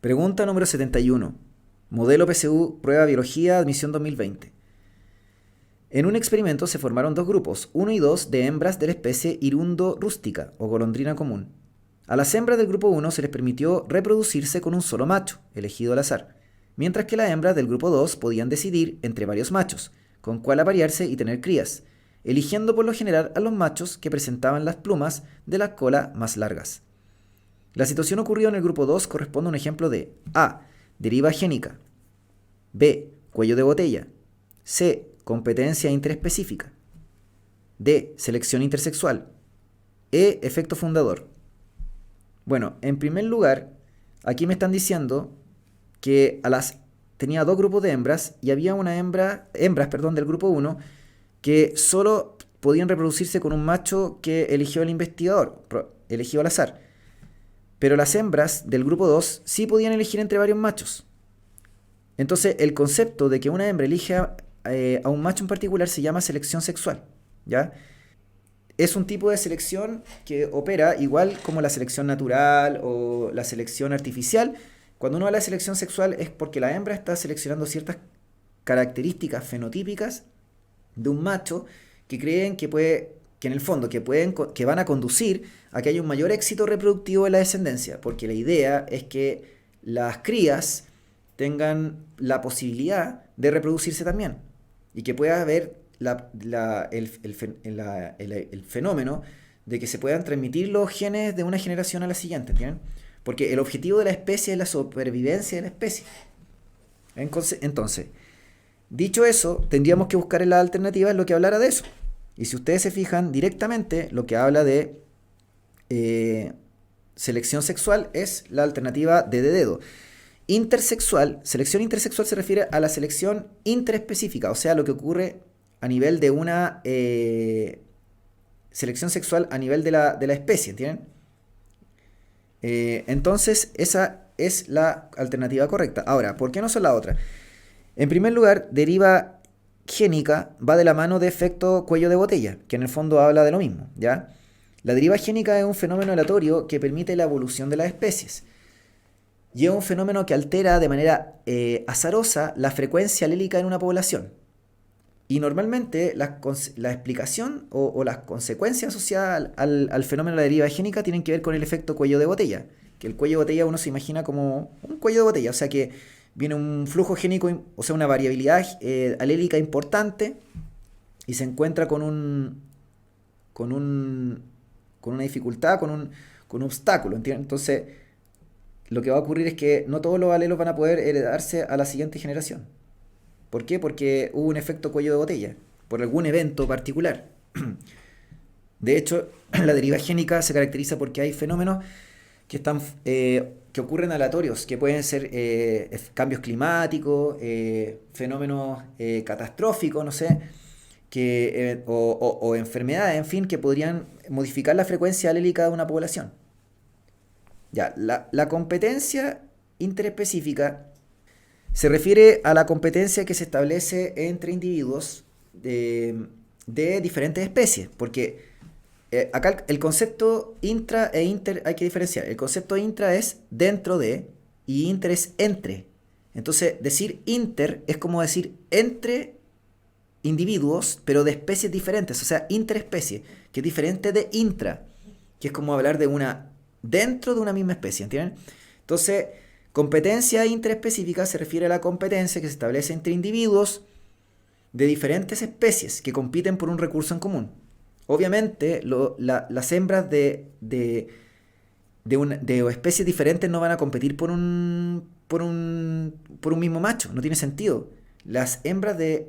Pregunta número 71. Modelo PSU, prueba biología, admisión 2020. En un experimento se formaron dos grupos, uno y 2 de hembras de la especie Hirundo rústica o golondrina común. A las hembras del grupo 1 se les permitió reproducirse con un solo macho, elegido al azar, mientras que las hembras del grupo 2 podían decidir entre varios machos, con cuál aparearse y tener crías, eligiendo por lo general a los machos que presentaban las plumas de la cola más largas. La situación ocurrida en el grupo 2 corresponde a un ejemplo de A. Deriva génica. B. Cuello de botella. C. Competencia interespecífica. D. Selección intersexual. E. Efecto fundador. Bueno, en primer lugar, aquí me están diciendo que tenía dos grupos de hembras y había hembras del grupo 1 que solo podían reproducirse con un macho que eligió el investigador, elegido al azar. Pero las hembras del grupo 2 sí podían elegir entre varios machos. Entonces, el concepto de que una hembra elige a un macho en particular se llama selección sexual, ¿ya? Es un tipo de selección que opera igual como la selección natural o la selección artificial. Cuando uno habla de selección sexual es porque la hembra está seleccionando ciertas características fenotípicas de un macho que creen que en el fondo que van a conducir a que haya un mayor éxito reproductivo en la descendencia, porque la idea es que las crías tengan la posibilidad de reproducirse también y que pueda haber el fenómeno de que se puedan transmitir los genes de una generación a la siguiente, ¿entienden? Porque el objetivo de la especie es la supervivencia de la especie. Entonces, dicho eso, tendríamos que buscar en las alternativas lo que hablara de eso. Y si ustedes se fijan directamente, lo que habla de selección sexual es la alternativa D de dedo. Selección intersexual se refiere a la selección interespecífica, o sea, lo que ocurre a nivel de una selección sexual a nivel de la especie, ¿entienden? Entonces, esa es la alternativa correcta. Ahora, ¿por qué no son la otra? En primer lugar, deriva génica va de la mano de efecto cuello de botella, que en el fondo habla de lo mismo, ¿ya? La deriva génica es un fenómeno aleatorio que permite la evolución de las especies. Y es un fenómeno que altera de manera azarosa la frecuencia alélica en una población. Y normalmente la explicación o las consecuencias asociadas al fenómeno de la deriva génica tienen que ver con el efecto cuello de botella. Que el cuello de botella uno se imagina como un cuello de botella, o sea que viene un flujo génico, o sea una variabilidad alélica importante y se encuentra con una dificultad, con un obstáculo, ¿entiendes? Entonces, lo que va a ocurrir es que no todos los alelos van a poder heredarse a la siguiente generación. ¿Por qué? Porque hubo un efecto cuello de botella, por algún evento particular. De hecho, la deriva génica se caracteriza porque hay fenómenos que ocurren aleatorios, que pueden ser cambios climáticos, fenómenos catastróficos, no sé, o enfermedades, en fin, que podrían modificar la frecuencia alélica de una población. Ya, la competencia interespecífica se refiere a la competencia que se establece entre individuos de diferentes especies, porque acá el concepto intra e inter hay que diferenciar. El concepto intra es dentro de y inter es entre. Entonces, decir inter es como decir entre individuos, pero de especies diferentes, o sea, interespecie, que es diferente de intra, que es como hablar de una dentro de una misma especie, ¿entienden? Entonces, competencia interespecífica se refiere a la competencia que se establece entre individuos de diferentes especies que compiten por un recurso en común. Obviamente, las hembras de especies diferentes no van a competir por un mismo macho, no tiene sentido. Las hembras de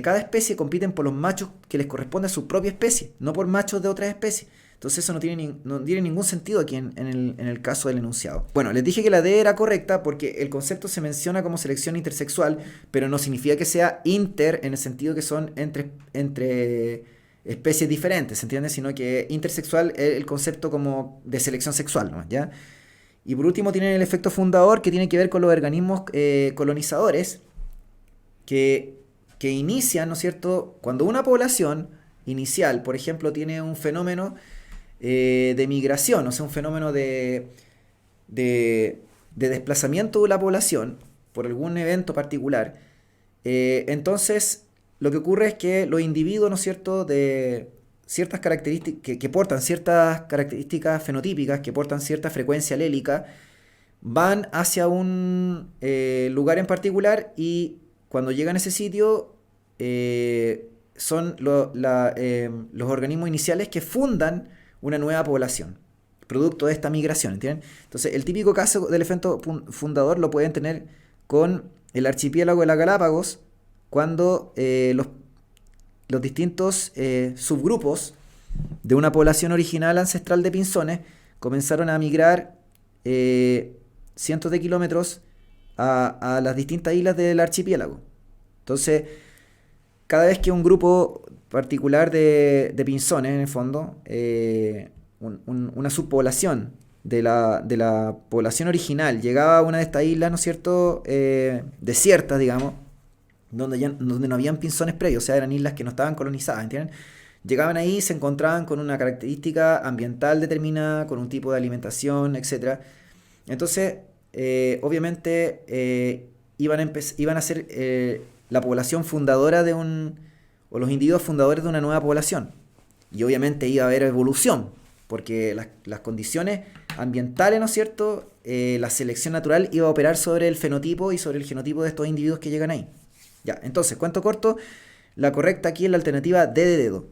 cada especie compiten por los machos que les corresponde a su propia especie, no por machos de otras especies. Entonces eso no tiene ningún sentido aquí en el caso del enunciado. Bueno, les dije que la D era correcta porque el concepto se menciona como selección intersexual, pero no significa que sea inter en el sentido que son entre especies diferentes, ¿se entiende? Sino que intersexual es el concepto como de selección sexual, ¿no? ¿Ya? Y por último tienen el efecto fundador que tiene que ver con los organismos colonizadores que inician, ¿no es cierto? Cuando una población inicial, por ejemplo, tiene un fenómeno de migración, o sea, un fenómeno de de desplazamiento de la población por algún evento particular, entonces lo que ocurre es que los individuos, ¿no es cierto?, de ciertas características que portan ciertas características fenotípicas, que portan cierta frecuencia alélica, van hacia un lugar en particular y cuando llegan a ese sitio son los organismos iniciales que fundan una nueva población, producto de esta migración, ¿entienden? Entonces, el típico caso del efecto fundador lo pueden tener con el archipiélago de las Galápagos, cuando los distintos subgrupos de una población original ancestral de pinzones comenzaron a migrar cientos de kilómetros a las distintas islas del archipiélago. Entonces, cada vez que un grupo particular de pinzones, en el fondo, una subpoblación de la población original llegaba a una de estas islas, ¿no es cierto?, desiertas, digamos, donde no habían pinzones previos, o sea, eran islas que no estaban colonizadas, ¿entienden? Llegaban ahí, se encontraban con una característica ambiental determinada, con un tipo de alimentación, etcétera. Entonces, obviamente, iban a ser la población fundadora o los individuos fundadores de una nueva población. Y obviamente iba a haber evolución, porque las condiciones ambientales, ¿no es cierto?, la selección natural iba a operar sobre el fenotipo y sobre el genotipo de estos individuos que llegan ahí. Ya, entonces, cuento corto, la correcta aquí es la alternativa D de dedo.